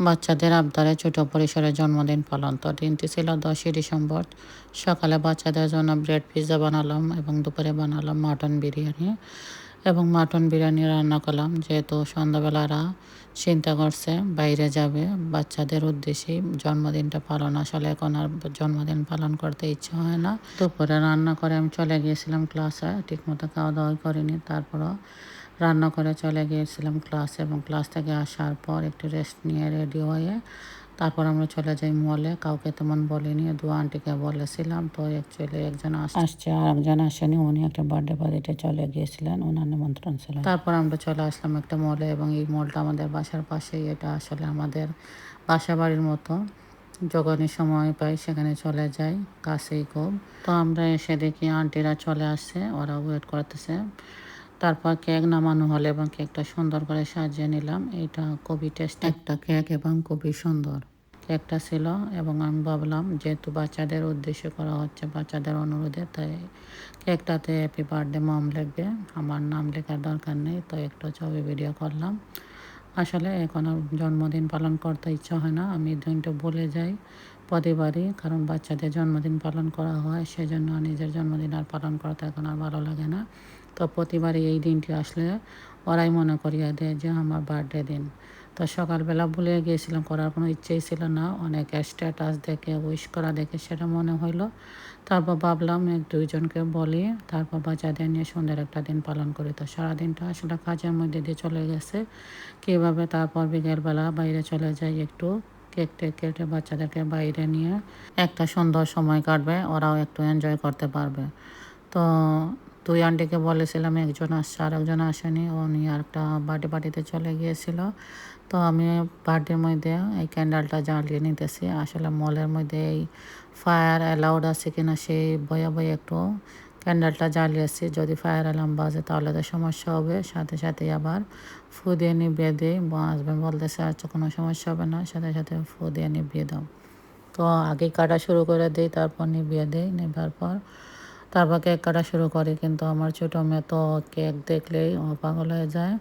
বাচ্চাদের আবদারে ছোট পরিসরে জন্মদিন পালন। তো দিনটি ছিল 10ই ডিসেম্বর। সকালে বাচ্চাদের জন্য ব্রেড পিৎজা বানালাম এবং দুপুরে বানালাম মাটন বিরিয়ানি এবং মাটন বিরিয়ানি রান্না করলাম। যেহেতু সন্ধ্যাবেলারা চিন্তা করছে বাইরে যাবে, বাচ্চাদের উদ্দেশ্যেই জন্মদিনটা পালন। আসলে এখন আর জন্মদিন পালন করতে ইচ্ছা হয় না। দুপুরে রান্না করে আমি চলে গিয়েছিলাম ক্লাসে, ঠিকমতো খাওয়া দাওয়া করিনি। তারপরও রান্না করে চলে গিয়েছিলাম ক্লাসে এবং ক্লাস থেকে আসার পর একটু রেস্ট নিয়ে রেডি হয়ে তারপর আমরা চলে যাই মলে। কাউকে তেমন বলিনি, দু আন্টিকে বলেছিলাম। তো অ্যাকচুয়ালি একজন আসছে আর একজন আসেনি, উনি একটা বার্থডে পার্টিতে চলে গিয়েছিলেন, ওনার নিমন্ত্রণ ছিল। তারপর আমরা চলে আসলাম একটা মলে এবং এই মলটা আমাদের বাসার পাশেই। এটা আসলে আমাদের বাসা বাড়ির মতো, যখনই সময় পাই সেখানে চলে যাই, কাছেই খুব। তো আমরা এসে দেখি আন্টিরা চলে আসছে, ওরা ওয়েট করতেছে। তারপর কেক নামানো হলো এবং কেকটা সুন্দর করে সাজিয়ে নিলাম। এটা খুবই টেস্টি একটা কেক এবং খুবই সুন্দর কেকটা ছিল। এবং আমি ভাবলাম যেহেতু বাচ্চাদের উদ্দেশ্যে করা হচ্ছে, বাচ্চাদের অনুরোধে, তাই কেকটাতে হ্যাপি বার্থডে মম লিখবে, আমার নাম লেখার দরকার নেই। তো একটু ছবি ভিডিও করলাম। আসলে এখন আর জন্মদিন পালন করতে ইচ্ছা হয় না, আমি দিনটা ভুলে যাই প্রতিবারই, কারণ বাচ্চাদের জন্মদিন পালন করা হয়, সেজন্য নিজের জন্মদিন আর পালন করতে এখন আর ভালো লাগে না। তো প্রতিবারই এই দিনটি আসলে ওরাই মনে করিয়ে দেয় যে আমার বার্থডে দিন। তো সকালবেলা ভুলে গিয়েছিলাম, করার কোনো ইচ্ছেই ছিল না। অনেক স্ট্যাটাস দেখে উইশ করা দেখে সেটা মনে হইলো। তারপর ভাবলাম এক দুইজনকে বলি, তারপর বাচ্চাদের নিয়ে সুন্দর একটা দিন পালন করি। তো সারাদিনটা আসলে কাজের মধ্যে দিয়ে চলে গেছে কীভাবে। তারপর বিকেলবেলা বাইরে চলে যাই, একটু কেক টেক কেটে বাচ্চাদেরকে বাইরে নিয়ে একটা সুন্দর সময় কাটবে, ওরাও একটু এনজয় করতে পারবে। তো দুই আন্টিকে বলেছিলাম, একজন আসছে আর একজন আসেনি, উনি আর একটা বার্থডে পার্টিতে চলে গিয়েছিল। তো আমি বার্থডের মধ্যে এই ক্যান্ডেলটা জ্বালিয়ে নিতেছি। আসলে মলের মধ্যে এই ফায়ার অ্যালাউড আছে কিনা সেই বয়ে বয়ে একটু ক্যান্ডেলটা জ্বালিয়েছি। যদি ফায়ার অ্যালার্ম বাজে তাহলে তো সমস্যা হবে, সাথে সাথে আবার ফু দিয়ে নিভিয়ে দিই। হাজব্যান্ড বলতেছে আচ্ছা কোনো সমস্যা হবে না, সাথে সাথে ফু দিয়ে নিভিয়ে দাও। তো আগে কাটা শুরু করে দিই, তারপর নিভিয়ে দিই। নেবার পর তারপর কেক কাটা শুরু করি। কিন্তু আমার ছোটো মেয়ে তো কেক দেখলেই ও পাগল হয়ে যায়,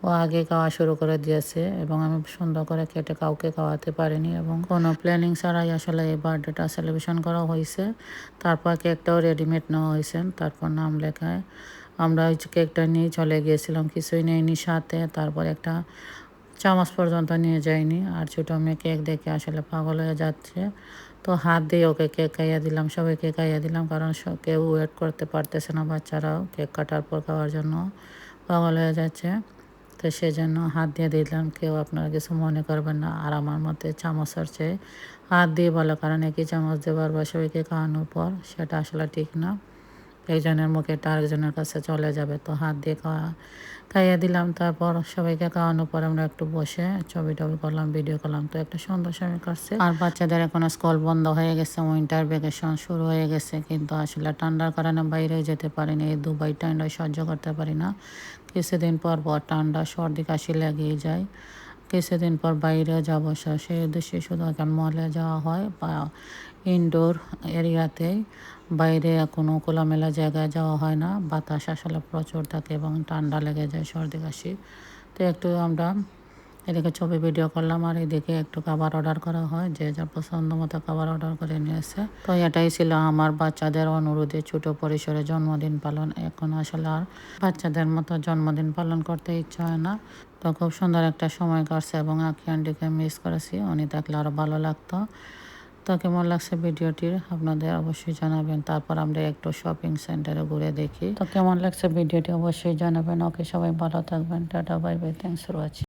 ও আগে খাওয়া শুরু করে দিয়েছে এবং আমি সুন্দর করে কেটে কাউকে খাওয়াতে পারিনি এবং কোনো প্ল্যানিং ছাড়াই আসলে এই বার্থডেটা সেলিব্রেশন করা হয়েছে। তারপর কেকটাও রেডিমেড নেওয়া হয়েছে, তারপর নাম লেখায় আমরা ওই কেকটা নিয়ে চলে গিয়েছিলাম, কিছুই নেইনি সাথে। তারপর একটা চামচ পর্যন্ত নিয়ে যাইনি। আর ছোটো মেয়ে কেক দেখে আসলে পাগল হয়ে যাচ্ছে। তো হাত দিয়ে ওকে কেক খাইয়ে দিলাম, সবাইকে খাইয়ে দিলাম, কারণ কেউ ওয়েট করতে পারতেছে না, বাচ্চারাও কেক কাটার পর খাওয়ার জন্য পাগল হয়ে যাচ্ছে। তো সেজন্য হাত দিয়ে দিলাম, কেউ আপনারা কিছু মনে করবেন না। আর আমার মতে চামচের চেয়ে হাত দিয়ে ভালো, কারণ একই চামচ দিয়ে বারবার সবাইকে খাওয়ানোর পর সেটা আসলে ঠিক না, একজনের মুখেটা আরেকজনের কাছে চলে যাবে। তো হাত দিয়ে খাইয়ে দিলাম। তারপর সবাইকে খাওয়ানোর পর আমরা একটু বসে ছবি টবি করলাম, ভিডিও করলাম। তো একটা সুন্দর সময় কাটছে। আর বাচ্চাদের এখন স্কুল বন্ধ হয়ে গেছে, উইন্টার ভ্যাকেশন শুরু হয়ে গেছে, কিন্তু আসলে ঠান্ডার কারণে বাইরে যেতে পারিনি। এই দুবাই ঠান্ডায় সহ্য করতে পারি না, কিছুদিন পর পর ঠান্ডা সর্দি কাশি লেগেই যায়। কিছুদিন পর বাইরে যাব, সেই উদ্দেশ্যে শুধু এখন মলে যাওয়া হয় বা ইনডোর এরিয়াতেই, বাইরে কোনো খোলামেলা জায়গায় যাওয়া হয় না। বাতাস আসলে প্রচুর থাকে এবং ঠান্ডা লেগে যায়, সর্দি কাশি। তো একটু আমরা এদিকে ছবি ভিডিও করলাম আর এদিকে একটু খাবার অর্ডার করা হয়, যে যার পছন্দ মতো খাবার অর্ডার করে নিয়েছে। তো এটাই ছিল আমার বাচ্চাদের অনুরোধে ছোট পরিসরে জন্মদিন পালন। এখন আসলে আর বাচ্চাদের মতো জন্মদিন পালন করতে ইচ্ছা হয় না। তো খুব সুন্দর একটা সময় কাটছে এবং আঁকি আন্টিকে মিস করেছি, উনি থাকলে আরও ভালো লাগতো। তো কেমন লাগছে ভিডিওটির আপনাদের অবশ্যই জানাবেন। তারপর আমরা একটু শপিং সেন্টারে ঘুরে দেখি। তো কেমন লাগছে ভিডিওটি অবশ্যই জানাবেন। ওকে, সবাই ভালো থাকবেন, tata bye bye, thanks for watching.